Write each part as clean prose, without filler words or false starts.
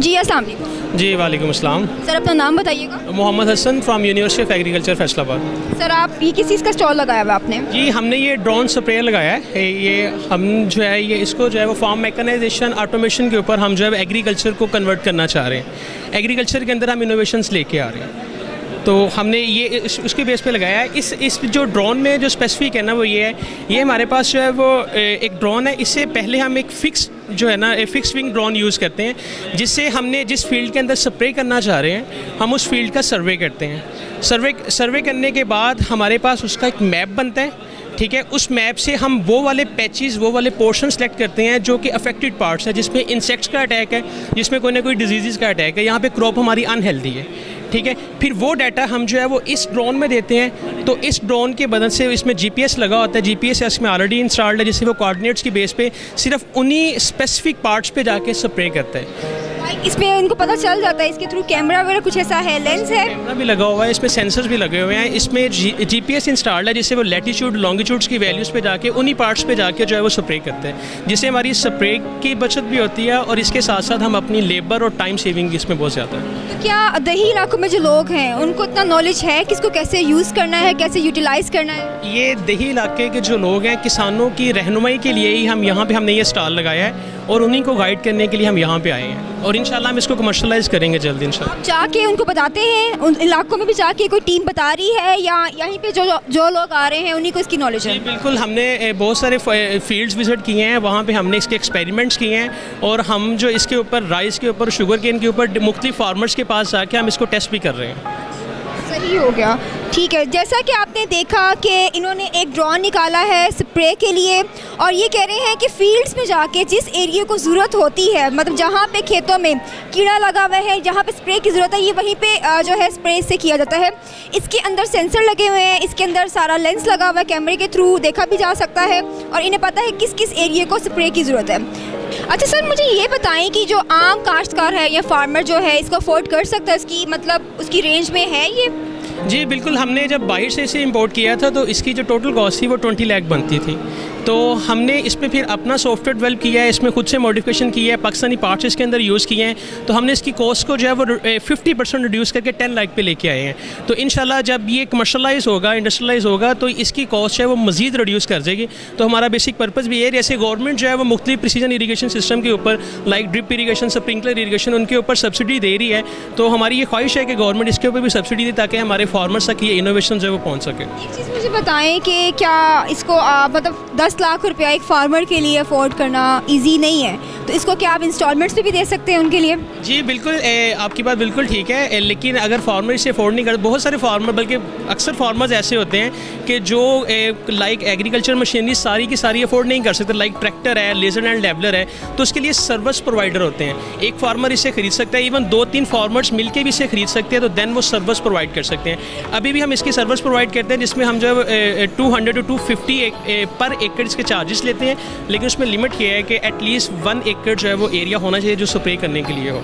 जी अस्सलाम वालेकुम। जी वालेकुम अस्सलाम। सर अपना नाम बताइएगा। Mohammad Hasan from university of agriculture Faisalabad. Sir आप ये किस चीज़ का स्टॉल लगाया हुआ आपने? जी हमने ये ड्रोन स्प्रेयर लगाया है। ये हम जो है ये इसको जो है वो फार्म मैकेनाइजेशन ऑटोमेशन के ऊपर हम जो है एग्रीकल्चर को कन्वर्ट करना चाह रहे हैं। एग्रीकल्चर के अंदर हम इनोवेशंस लेके आ रहे हैं, तो हमने ये उसके बेस पे लगाया है। इस जो ड्रोन में जो स्पेसिफिक है ना वो ये है, ये हमारे पास जो है वो एक ड्रोन है। इससे पहले हम एक फ़िक्स जो है ना फिक्स विंग ड्रोन यूज़ करते हैं, जिससे हमने जिस फील्ड के अंदर स्प्रे करना चाह रहे हैं हम उस फील्ड का सर्वे करते हैं। सर्वे करने के बाद हमारे पास उसका एक मैप बनता है, ठीक है। उस मैप से हम वो वाले पैचेस, वो वाले पोर्शन सेलेक्ट करते हैं जो कि अफेक्टेड पार्ट्स है, जिसमें इंसेक्ट्स का अटैक है, जिसमें कोई ना कोई डिजीज़ का अटैक है, यहाँ पे क्रॉप हमारी अनहेल्दी है, ठीक है। फिर वो डाटा हम जो है वो इस ड्रोन में देते हैं। तो इस ड्रोन के मदद से इसमें जीपीएस लगा होता है, जीपीएस इसमें ऑलरेडी इंस्टॉल्ड है, जिससे वो कोऑर्डिनेट्स की बेस पे सिर्फ उन्हीं स्पेसिफिक पार्ट्स पे जाके स्प्रे करता है। इसमें इनको पता चल जाता है इसके थ्रू कैमरा वगैरह कुछ ऐसा है, लेंस है? कैमरा भी लगा हुआ है, इसमें सेंसर्स भी लगे हुए हैं, इसमें जीपीएस इंस्टॉल्ड है, जिससे वो लैटीट्यूड लॉन्गिट्यूड्स की वैल्यूज़ पे जाके उन्हीं पार्ट्स पे जाके जो है वो स्प्रे करते हैं, जिससे हमारी स्प्रे की बचत भी होती है और इसके साथ साथ हम अपनी लेबर और टाइम सेविंग इसमें बहुत ज़्यादा है। तो क्या दही इलाकों में जो लोग हैं उनको इतना नॉलेज है कि इसको कैसे यूज़ करना है, कैसे यूटिलाइज़ करना है? ये दही इलाके के जो लोग हैं, किसानों की रहनुमाई के लिए ही हम यहाँ पे हमने ये स्टॉल लगाया है और उन्हीं को गाइड करने के लिए हम यहाँ पे आए हैं, और इंशाल्लाह हम इसको कमर्शलाइज़ करेंगे जल्दी इंशाल्लाह। आप जाके उनको बताते हैं, उन इलाकों में भी जाके कोई टीम बता रही है या यहीं पे जो लोग आ रहे हैं उन्हीं को इसकी नॉलेज है? बिल्कुल, हमने बहुत सारे फील्ड्स विजिट किए हैं, वहाँ पे हमने इसके एक्सपेरिमेंट्स किए हैं, और हम जो इसके ऊपर राइस के ऊपर, शुगर केन के ऊपर मुख्तलिफ फार्मर्स के पास जाके हम इसको टेस्ट भी कर रहे हैं। सही हो गया, ठीक है। जैसा कि आपने देखा कि इन्होंने एक ड्रोन निकाला है स्प्रे के लिए, और ये कह रहे हैं कि फील्ड्स में जाके जिस एरिया को ज़रूरत होती है, मतलब जहाँ पे खेतों में कीड़ा लगा हुआ है, जहाँ पे स्प्रे की ज़रूरत है, ये वहीं पे जो है स्प्रे से किया जाता है। इसके अंदर सेंसर लगे हुए हैं, इसके अंदर सारा लेंस लगा हुआ है, कैमरे के थ्रू देखा भी जा सकता है, और इन्हें पता है किस किस एरिया को स्प्रे की ज़रूरत है। अच्छा सर, मुझे ये बताएं कि जो आम काश्तकार है या फार्मर जो है इसको अफोर्ड कर सकता है, इसकी मतलब उसकी रेंज में है ये? जी बिल्कुल, हमने जब बाहर से इसे इंपोर्ट किया था तो इसकी जो टोटल कॉस्ट थी वो 20 लाख बनती थी। तो हमने इसमें फिर अपना सॉफ्टवेयर डेवलप किया है, इसमें खुद से मॉडिफिकेशन की है, पाकिस्तानी पार्ट्स इसके अंदर यूज़ किए हैं। तो हमने इसकी कॉस्ट को जो है वो 50% रिड्यूस करके 10 लाख पे लेके आए हैं। तो इंशाल्लाह जब ये कमर्शलाइज़ होगा, इंडस्ट्रियलाइज़ होगा, तो इसकी कॉस्ट है वो मज़ीद रिड्यूस कर जाएगी। तो हमारा बेसिक पर्पज़ भी है, जैसे गवर्नमेंट जो है वो मुख्तलिफ प्रिसीजन इरीगेशन सिस्टम के ऊपर, like drip irrigation, sprinkler irrigation, उनके ऊपर सब्सिडी दे रही है। तो हमारी ये ख्वाहिश है कि गवर्नमेंट इसके ऊपर भी सब्सिडी दे, ताकि हमारे फार्मर्स तक ये इनोवेशन जो है वो पहुँच सके। एक चीज़ मुझे बताएं कि क्या इसको मतलब 10 लाख रुपया एक फार्मर के लिए अफोर्ड करना इजी नहीं है, तो इसको क्या आप इंस्टॉलमेंट्स पे भी दे सकते हैं उनके लिए? जी बिल्कुल, आपकी बात बिल्कुल ठीक है, लेकिन अगर फार्मर इसे अफोर्ड नहीं कर, बहुत सारे फार्मर, बल्कि अक्सर फार्मर्स ऐसे होते हैं कि जो लाइक एग्रीकल्चर मशीनरी सारी की सारी अफोर्ड नहीं कर सकते, लाइक ट्रैक्टर है, लेजर एंड लेवलर है, तो उसके लिए सर्विस प्रोवाइडर होते हैं। एक फार्मर इसे खरीद सकता है, इवन 2-3 फार्मर्स मिलकर भी इसे खरीद सकते हैं, तो देन वो सर्विस प्रोवाइड कर सकते हैं। अभी भी हम इसकी सर्विस प्रोवाइड करते हैं, जिसमें हम जो है 200 to 250 पर एकड़ इसके चार्जेस लेते हैं, लेकिन उसमें लिमिट ये है कि एटलीस्ट 1 एकड़ जो है वो एरिया होना चाहिए जो स्प्रे करने के लिए हो।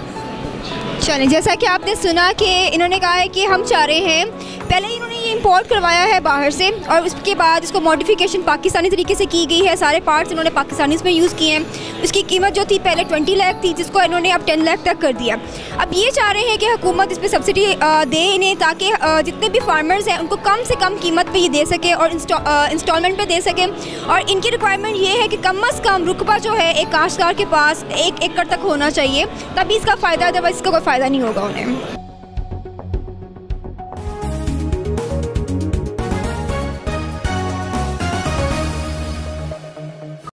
चलें, जैसा कि आपने सुना कि इन्होंने कहा है कि हम चाह रहे हैं, पहले इन्होंने ये इंपोर्ट करवाया है बाहर से, और उसके बाद इसको मॉडिफिकेशन पाकिस्तानी तरीके से की गई है, सारे पार्ट्स इन्होंने पाकिस्तानी में यूज़ किए हैं। उसकी कीमत जो थी पहले 20 लाख थी, जिसको इन्होंने अब 10 लाख तक कर दिया। अब ये चाह रहे हैं कि हुकूमत इस पर सब्सिडी दे इन्हें, ताकि जितने भी फार्मर्स हैं उनको कम से कम कीमत पे ये दे सके और इंस्टॉलमेंट पे दे सके। और इनकी रिक्वायरमेंट ये है कि कम अज़ कम रुकबा जो है एक काश्तकार के पास 1 एकड़ तक होना चाहिए, तभी इसका फ़ायदा, अदरवाइज़ इसका कोई फ़ायदा नहीं होगा उन्हें।